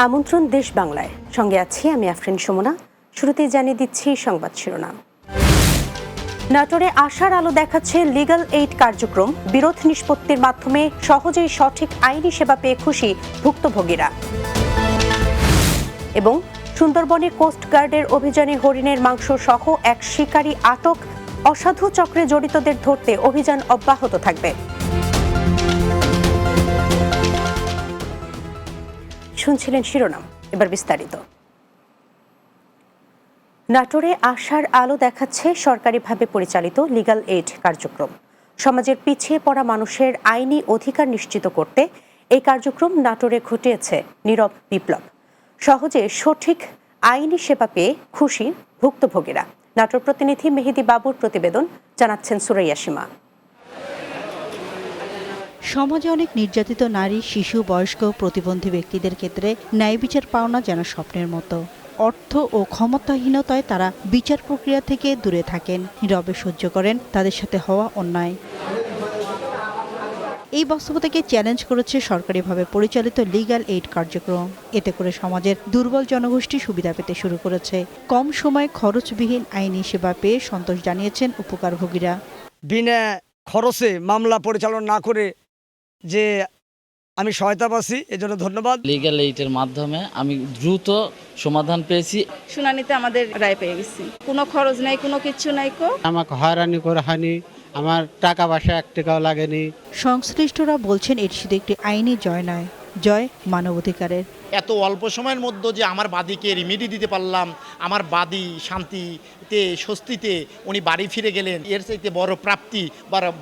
আমন্ত্রণ দেশ বাংলায়, সঙ্গে আছি আমি আফরিন সুমনা। শুরুতেই জানিয়ে দিচ্ছি সংবাদ শিরোনাম। নাটোরে আশার আলো দেখাচ্ছে লিগ্যাল এইড কার্যক্রম। বিরোধ নিষ্পত্তির মাধ্যমে সহজেই সঠিক আইনি সেবা পেয়ে খুশি ভুক্তভোগীরা। এবং সুন্দরবনে কোস্টগার্ডের অভিযানে হরিণের মাংস সহ এক শিকারী আটক। অসাধু চক্রে জড়িতদের ধরতে অভিযান অব্যাহত থাকবে। শুনছিলেন শিরোনাম, এবার বিস্তারিত। নাটোরে আশার আলো দেখাচ্ছে সরকারিভাবে পরিচালিত লিগ্যাল এইড কার্যক্রম। সমাজের পিছিয়ে পড়া মানুষের আইনি অধিকার নিশ্চিত করতে এই কার্যক্রম নাটোরে ঘটিয়েছে নীরব বিপ্লব। সহজে সঠিক আইনি সেবা পেয়ে খুশি ভুক্তভোগীরা। নাটোর প্রতিনিধি মেহেদি বাবুর প্রতিবেদন, জানাচ্ছেন সুরাইয়া সীমা। সমাজে অনেক নির্যাতিত নারী, শিশু, বয়স্ক, প্রতিবন্ধী ব্যক্তিদের ক্ষেত্রে ন্যায় বিচার পাওনা যেন স্বপ্নের মতো। অর্থ ও ক্ষমতাহীনতায় তারা বিচার প্রক্রিয়া থেকে দূরে থাকেন, নীরবে সহ্য করেন তাদের সাথে হওয়া অন্যায়। এই বাস্তবতাকে চ্যালেঞ্জ করেছে সরকারিভাবে পরিচালিত লিগ্যাল এইড কার্যক্রম। এতে করে সমাজের দুর্বল জনগোষ্ঠী সুবিধা পেতে শুরু করেছে। কম সময়ে খরচবিহীন আইনি সেবা পেয়ে সন্তোষ জানিয়েছেন উপকারভোগীরা। বিনা খরচে মামলা পরিচালনা না করে যে আমি সহায়তা পাচ্ছি, এজন্য ধন্যবাদ। লিগ্যাল এইডের মাধ্যমে আমি দ্রুত সমাধান পেয়েছি। শুনানিতে আমাদের রায় পেয়ে গেছি, কোনো খরচ নাই, কোনো কিছু নাই। আমাকে হয়রানি করে হয়নি, আমার টাকা পয়সা 1 টাকাও লাগেনি। সংশ্লিষ্টরা বলছেন এটি শুধু একটি আইনি জয় নয়, জয় মানবাধিকারের। এত অল্প সময়ের মধ্যে যে আমার বাদীকে রিমিডি দিতে পারলাম, আমার বাদী শান্তিতে স্বস্তিতে উনি বাড়ি ফিরে গেলেন, এর চাইতে বড় প্রাপ্তি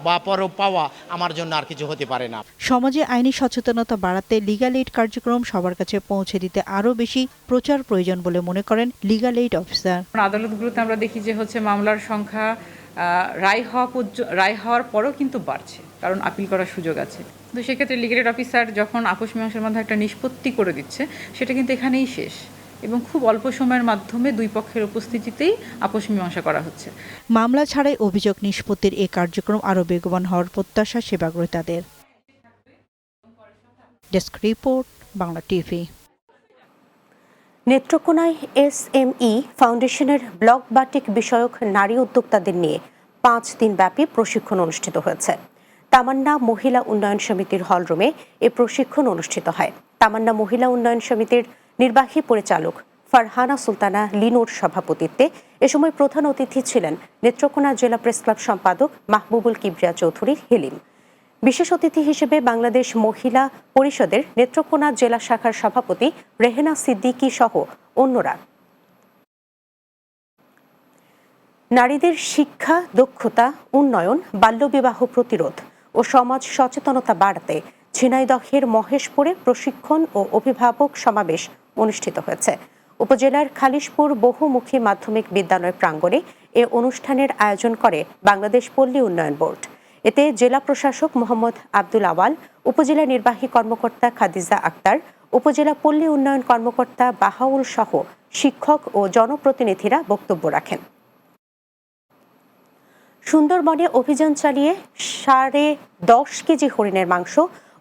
বা বড় পাওয়া আমার জন্য আর কিছু হতে পারে না। সমাজে আইনি সচেতনতা বাড়াতে লিগ্যাল এইড কার্যক্রম সবার কাছে পৌঁছে দিতে আরও বেশি প্রচার প্রয়োজন বলে মনে করেন লিগ্যাল এইড অফিসার। আদালতগুলোতে আমরা দেখি যে মামলার সংখ্যা রায় হওয়ার পরও কিন্তু বাড়ছে, কারণ আপিল করার সুযোগ আছে। তো সেক্ষেত্রে লিগ্যাল এইড অফিসার যখন আপোষ মীমাংসার মধ্যে একটা নিষ্পত্তি করে দিচ্ছে, সেটা কিন্তু এখানেই শেষ এবং খুব অল্প সময়ের মাধ্যমে দুই পক্ষের উপস্থিতিতেই আপোষ মীমাংসা করা হচ্ছে। মামলা ছাড়াই অভিযোগ নিষ্পত্তির এই কার্যক্রম আরও বেগবান হওয়ার প্রত্যাশা সেবাগ্রহীতাদের। Desk report, Bangla TV. নেত্রকোনায় SME ফাউন্ডেশনের ব্লক বাটিক বিষয়ক নারী উদ্যোক্তাদের নিয়ে 5 দিনব্যাপী প্রশিক্ষণ অনুষ্ঠিত হয়েছে। তামান্না মহিলা উন্নয়ন সমিতির হলরুমে এ প্রশিক্ষণ অনুষ্ঠিত হয়। তামান্না মহিলা উন্নয়ন সমিতির নির্বাহী পরিচালক ফারহানা সুলতানা লিনুর সভাপতিত্বে এ সময় প্রধান অতিথি ছিলেন নেত্রকোনা জেলা প্রেস ক্লাব সম্পাদক মাহবুবুল কিবরিয়া চৌধুরী হেলিম। বিশেষ অতিথি হিসেবে বাংলাদেশ মহিলা পরিষদের নেত্রকোনা জেলা শাখার সভাপতি রেহেনা সিদ্দিকী সহ অন্যরা। নারীদের শিক্ষা, দক্ষতা উন্নয়ন, বাল্যবিবাহ প্রতিরোধ ও সমাজ সচেতনতা বাড়াতে ঝিনাইদহের মহেশপুরে প্রশিক্ষণ ও অভিভাবক সমাবেশ অনুষ্ঠিত হয়েছে। উপজেলার খালিশপুর বহুমুখী মাধ্যমিক বিদ্যালয় প্রাঙ্গণে এ অনুষ্ঠানের আয়োজন করে বাংলাদেশ পল্লী উন্নয়ন বোর্ড। এতে জেলা প্রশাসক মোহাম্মদ আব্দুল আওয়াল, উপজেলা নির্বাহী কর্মকর্তা খাদিজা আক্তার, উপজেলা পল্লী উন্নয়ন কর্মকর্তা বাহাউল সহ শিক্ষক ও জনপ্রতিনিধিরা বক্তব্য রাখেন। সুন্দরবনে অভিযান চালিয়ে 10.5 কেজি হরিণের মাংস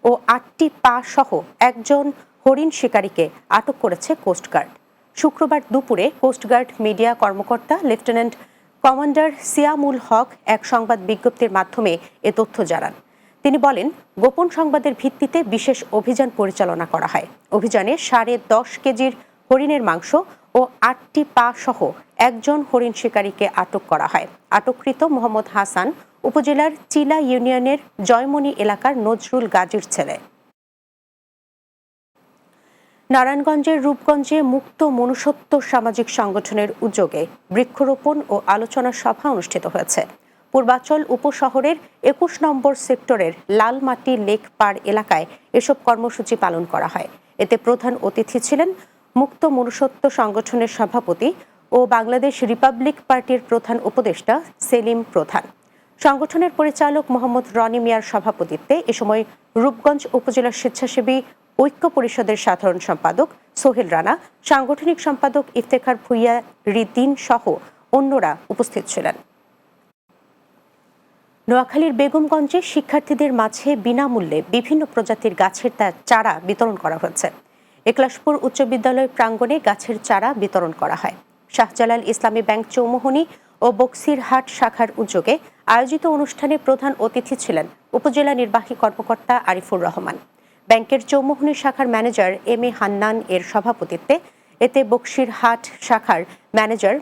ও 8টি পা সহ একজন হরিণ শিকারীকে আটক করেছে কোস্টগার্ড। শুক্রবার দুপুরে কোস্টগার্ড মিডিয়া কর্মকর্তা লেফটেন্যান্ট কমান্ডার সিয়ামুল হক এক সংবাদ বিজ্ঞপ্তির মাধ্যমে এ তথ্য জানান। তিনি বলেন, গোপন সংবাদের ভিত্তিতে বিশেষ অভিযান পরিচালনা করা হয়। অভিযানে 10.5 কেজির হরিণের মাংস ও 8টি পা সহ একজন হরিণ শিকারীকে আটক করা হয়। আটককৃত মোহাম্মদ হাসান উপজেলার চিলা ইউনিয়নের জয়মনি এলাকার নজরুল গাজীর ছেলে। নারায়ণগঞ্জের রূপগঞ্জে মুক্ত মনুষ্যত্ব সামাজিক সংগঠনের উদ্যোগে বৃক্ষরোপণ ও আলোচনা সভা অনুষ্ঠিত হয়েছে। পূর্বাচল উপশহরের 21 নম্বর সেক্টরের লালমাটি লেক পাড় এলাকায় এসব কর্মসূচি পালন করা হয়। এতে প্রধান অতিথি ছিলেন মুক্ত মনুষ্যত্ব সংগঠনের সভাপতি ও বাংলাদেশ রিপাবলিক পার্টির প্রধান উপদেষ্টা সেলিম প্রধান। সংগঠনের পরিচালক মোহাম্মদ রনি মিয়ার সভাপতিত্বে এ সময় রূপগঞ্জ উপজেলা স্বেচ্ছাসেবী ঐক্য পরিষদের সাধারণ সম্পাদক সোহেল রানা, সাংগঠনিক সম্পাদক ইফতেখার ভুইয়া রিদ্দিন সহ অন্যরা উপস্থিত ছিলেন। নোয়াখালীর বেগমগঞ্জে শিক্ষার্থীদের মাঝে বিনামূল্যে বিভিন্ন প্রজাতির গাছের চারা বিতরণ করা হয়েছে। একলাশপুর উচ্চ বিদ্যালয় প্রাঙ্গণে গাছের চারা বিতরণ করা হয়। শাহজালাল ইসলামী ব্যাংক চৌমুহনী ও বক্সিরহাট শাখার উদ্যোগে আয়োজিত অনুষ্ঠানে প্রধান অতিথি ছিলেন উপজেলা নির্বাহী কর্মকর্তা আরিফুর রহমান। ব্যাংকের চৌমুহনী শাখার ম্যানেজার এম এ হান্নান এর সভাপতিত্বে এতে বক্সিরহাট শাখার ম্যানেজার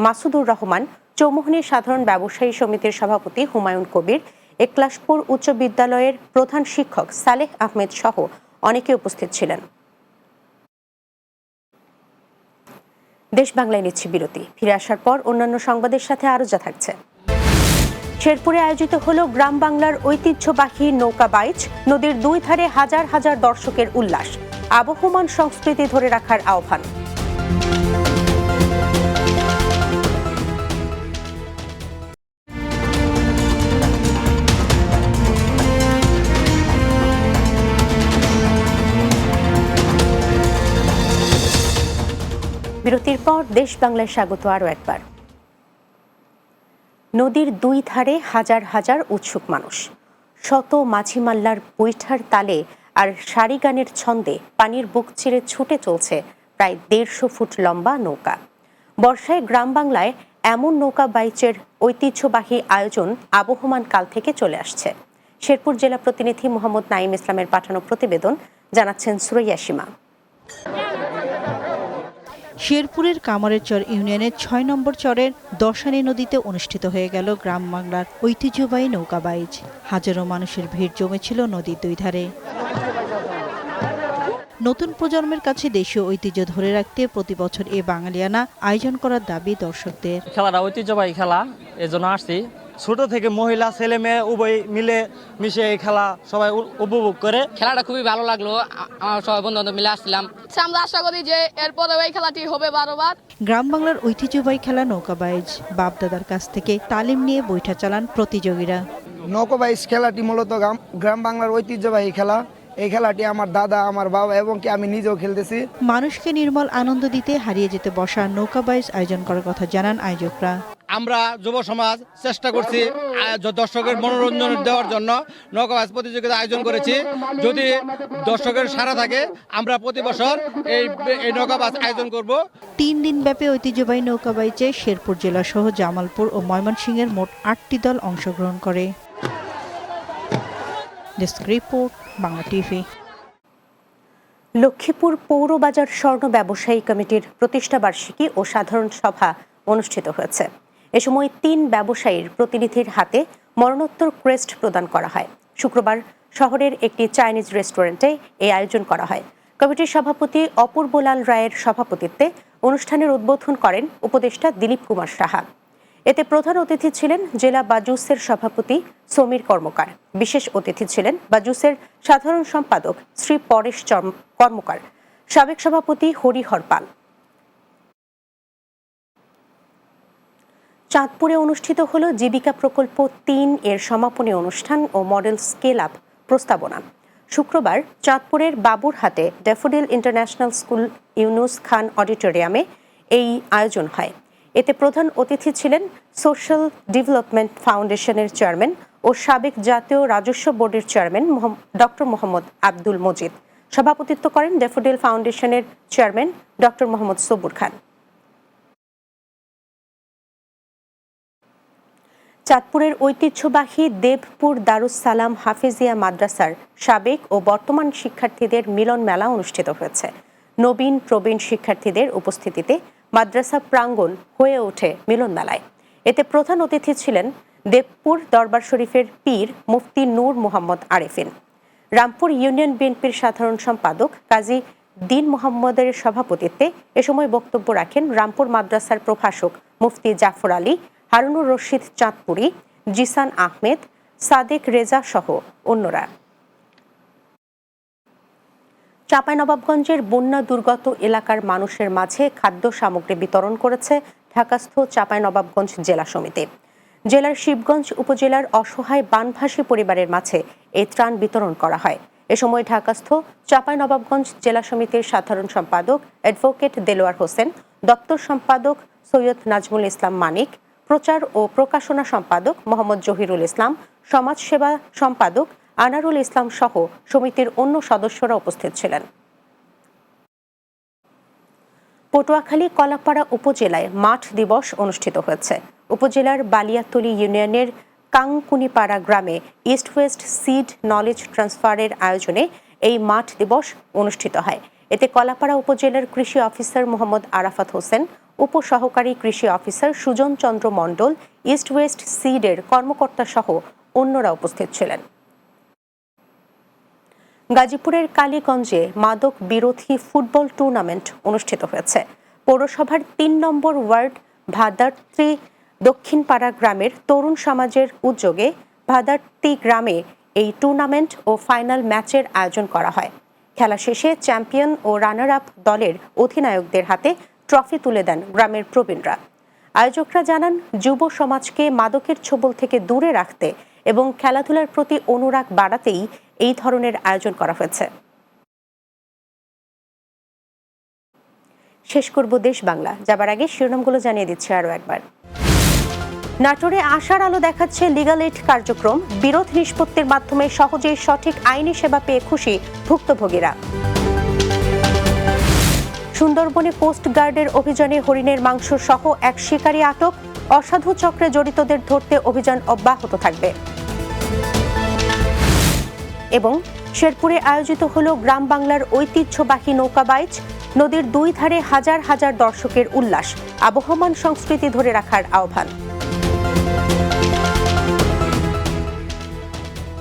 মাসুদুর রহমান, চৌমুহনী সাধারণ ব্যবসায়ী সমিতির সভাপতি হুমায়ুন কবির, একলাশপুর উচ্চ বিদ্যালয়ের প্রধান শিক্ষক সালেহ আহমেদ সহ অনেকে উপস্থিত ছিলেন। দেশ বাংলায় নিচ্ছি বিরতি। ফিরে আসার পর অন্যান্য সংবাদের সাথে আরও যা থাকছে। শেরপুরে আয়োজিত হলো গ্রাম বাংলার ঐতিহ্যবাহী নৌকা বাইচ। নদীর দুই ধারে হাজার হাজার দর্শকের উল্লাস, আবহমান সংস্কৃতি ধরে রাখার আহ্বান। বিরতির পর দেশ বাংলায় স্বাগত আরও একবার। নদীর দুই ধারে হাজার হাজার উৎসুক মানুষ, শত মাঝি মাল্লার বৈঠার তালে আর সারি গানের ছন্দে পানির বুক চিরে ছুটে চলছে প্রায় 150 ফুট লম্বা নৌকা। বর্ষায় গ্রাম বাংলায় এমন নৌকা বাইচের ঐতিহ্যবাহী আয়োজন আবহমান কাল থেকে চলে আসছে। শেরপুর জেলা প্রতিনিধি মোহাম্মদ নাঈম ইসলামের পাঠানো প্রতিবেদন, জানাচ্ছেন সুরাইয়া সীমা। শেরপুরের কামারের চর ইউনিয়নের ৬ নম্বর চরের দশানী নদীতে অনুষ্ঠিত হয়ে গেল গ্রাম বাংলার ঐতিহ্যবাহী নৌকা বাইচ। হাজারো মানুষের ভিড় জমেছিল নদীর দুই ধারে। নতুন প্রজন্মের কাছে দেশীয় ঐতিহ্য ধরে রাখতে প্রতি বছর এ বাঙালিয়ানা আয়োজন করার দাবি দর্শকদের। খেলাটা ঐতিহ্যবাহী খেলা, এজন্য আসছি। ছোট থেকে মহিলা ছেলে মেয়ে উভয় মিলে মিশে এই খেলা সবাই উপভোগ করে। খেলাটা খুবই ভালো লাগলো, আমার সবাই বন্ধু বান্ধব মিলে আসছিলাম। আমরা আশা করি যে এরপরে এই খেলাটি হবে বারবার। গ্রাম বাংলার ঐতিহ্যবাহী খেলা নৌকা বাইচ বাপ দাদার কাছ থেকে তালিম নিয়ে বৈঠা চালান প্রতিযোগীরা। নৌকা বাইচ খেলাটি মূলত গ্রাম বাংলার ঐতিহ্যবাহী খেলা। এই খেলাটি আমার দাদা, আমার বাবা এবং কি আমি নিজেও খেলতেছি। মানুষকে নির্মল আনন্দ দিতে হারিয়ে যেতে বসা নৌকা বাইচ আয়োজন করার কথা জানান আয়োজকরা। আমরা যুব সমাজ চেষ্টা করছি দর্শকের মনোরঞ্জন দেওয়ার জন্য নৌকাবাজ প্রতিযোগিতা আয়োজন করেছি। যদি দর্শকের সাড়া থাকে আমরা প্রতি বছর এই নৌকাবাজ আয়োজন করব। 3 দিন ব্যাপী ঐতিহ্যবাহী নৌকা বাইচে শেরপুর জেলা সহ জামালপুর ও ময়মনসিংহের মোট 8টি দল অংশগ্রহণ করে। Desk report, Bangla TV. Lakshmipur পৌর বাজার স্বর্ণ ব্যবসায়ী কমিটির প্রতিষ্ঠা বার্ষিকী ও সাধারণ সভা অনুষ্ঠিত হয়েছে। এ সময় 3 ব্যবসায়ীর প্রতিনিধির হাতে মরণোত্তর ক্রেস্ট প্রদান করা হয়। শুক্রবার শহরের একটি চাইনিজ রেস্টুরেন্টে এই আয়োজন করা হয়। কমিটির সভাপতি অপূর্বলাল রায়ের সভাপতিত্বে অনুষ্ঠানের উদ্বোধন করেন উপদেষ্টা দিলীপ কুমার সাহা। এতে প্রধান অতিথি ছিলেন জেলা বাজুসের সভাপতি সমীর কর্মকার। বিশেষ অতিথি ছিলেন বাজুসের সাধারণ সম্পাদক শ্রী পরেশ কর্মকার, সাবেক সভাপতি হরিহর পাল। চাঁদপুরে অনুষ্ঠিত হল জীবিকা প্রকল্প 3 এর সমাপনী অনুষ্ঠান ও মডেল স্কেল আপ প্রস্তাবনা। শুক্রবার চাঁদপুরের বাবুরহাটে ড্যাফোডিল ইন্টারন্যাশনাল স্কুল ইউনুস খান অডিটোরিয়ামে এই আয়োজন হয়। এতে প্রধান অতিথি ছিলেন সোশ্যাল ডেভেলপমেন্ট ফাউন্ডেশনের চেয়ারম্যান ও সাবেক জাতীয় রাজস্ব বোর্ডের চেয়ারম্যান ডক্টর মোহাম্মদ আব্দুল মজিদ। সভাপতিত্ব করেন ড্যাফোডিল ফাউন্ডেশনের চেয়ারম্যান ডক্টর মোহাম্মদ সবুর খান। চাঁদপুরের ঐতিহ্যবাহী দেবপুর দারুস সালাম হাফিজিয়া মাদ্রাসার সাবেক ও বর্তমান শিক্ষার্থীদের মিলন মেলা অনুষ্ঠিত হয়েছে। নবীন প্রবীণ শিক্ষার্থীদের উপস্থিতিতে মাদ্রাসা প্রাঙ্গণ হয়ে ওঠে মিলন মেলায়। এতে প্রধান অতিথি ছিলেন দেবপুর দরবার শরীফের পীর মুফতি নূর মোহাম্মদ আরেফিন। রামপুর ইউনিয়ন বিএনপির সাধারণ সম্পাদক কাজী দিন মোহাম্মদের সভাপতিত্বে এ সময় বক্তব্য রাখেন রামপুর মাদ্রাসার প্রভাষক মুফতি জাফর আলী, হারুনুর রশিদ চাঁদপুরি, জিসান আহমেদ, সাদেক রেজা সহ অন্যরা। চাঁপাইনবাবগঞ্জের বন্যা দুর্গত এলাকার মানুষের মাঝে খাদ্য সামগ্রী বিতরণ করেছে ঢাকাস্থ চাঁপাইনবাবগঞ্জ জেলা সমিতি। জেলার শিবগঞ্জ উপজেলার অসহায় বানভাসী পরিবারের মাঝে এই ত্রাণ বিতরণ করা হয়। এ সময় ঢাকাস্থ চাঁপাইনবাবগঞ্জ জেলা সমিতির সাধারণ সম্পাদক অ্যাডভোকেট দেলোয়ার হোসেন, দপ্তর সম্পাদক সৈয়দ নাজমুল ইসলাম মানিক, প্রচার ও প্রকাশনা সম্পাদক মোহাম্মদ জহিরুল ইসলাম, সমাজসেবা সম্পাদক আনারুল ইসলাম সহ সমিতির অন্য সদস্যরা উপস্থিত ছিলেন। পটুয়াখালী কলাপাড়া উপজেলায় মাঠ দিবস অনুষ্ঠিত হয়েছে। উপজেলার বালিয়াতলী ইউনিয়নের কাংকুনিপাড়া গ্রামে ইস্ট ওয়েস্ট সিড নলেজ ট্রান্সফারের আয়োজনে এই মাঠ দিবস অনুষ্ঠিত হয়। এতে কলাপাড়া উপজেলার কৃষি অফিসার মোহাম্মদ আরাফাত হোসেন, উপসহকারী কৃষি অফিসার সুজন চন্দ্র মণ্ডল, ইস্ট ওয়েস্ট সিডের কর্মকর্তা সহ অন্যরা উপস্থিত ছিলেন। গাজীপুরের কালীগঞ্জে মাদক বিরোধী ফুটবল টুর্নামেন্ট অনুষ্ঠিত হয়েছে। পৌরসভার ৩ নম্বর ওয়ার্ড ভাদার্তি দক্ষিণপাড়া গ্রামের তরুণ সমাজের উদ্যোগে ভাদার্তি গ্রামে এই টুর্নামেন্ট ও ফাইনাল ম্যাচের আয়োজন করা হয়। খেলা শেষে চ্যাম্পিয়ন ও রানার আপ দলের অধিনায়কদের হাতে ট্রফি তুলে দেন গ্রামের প্রবীণরা। আয়োজকরা জানান, যুব সমাজকে মাদকের ছোবল থেকে দূরে রাখতে এবং খেলাধুলার প্রতি অনুরাগ বাড়াতেই এই ধরনের আয়োজন করা হয়েছে। শেষ করব দেশ বাংলা, যাবার আগে শিরোনামগুলো জানিয়ে দিচ্ছি আরও একবার। নাটোরে আশার আলো দেখাচ্ছে লিগ্যাল এইড কার্যক্রম। বিরোধ নিষ্পত্তির মাধ্যমে সহজেই সঠিক আইনি সেবা পেয়ে খুশি ভুক্তভোগীরা। সুন্দরবনে কোস্ট গার্ডের অভিযানে হরিণের মাংস সহ এক শিকারী আটক। অসাধু চক্রে জড়িতদের ধরতে অভিযান অব্যাহত থাকবে। এবং শেরপুরে আয়োজিত হলো গ্রাম বাংলার ঐতিহ্যবাহী নৌকা বাইচ। নদীর দুই ধারে হাজার হাজার দর্শকের উল্লাস। আবহমান সংস্কৃতি ধরে রাখার আহ্বান।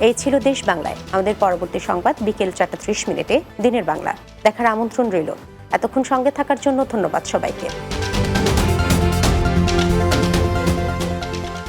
এই ছিল দেশ বাংলায়। আমাদের পরবর্তী সংবাদ বিকেল 4:30 দিনের বাংলা দেখার আমন্ত্রণ রইল। এতক্ষণ সঙ্গে থাকার জন্য ধন্যবাদ সবাইকে।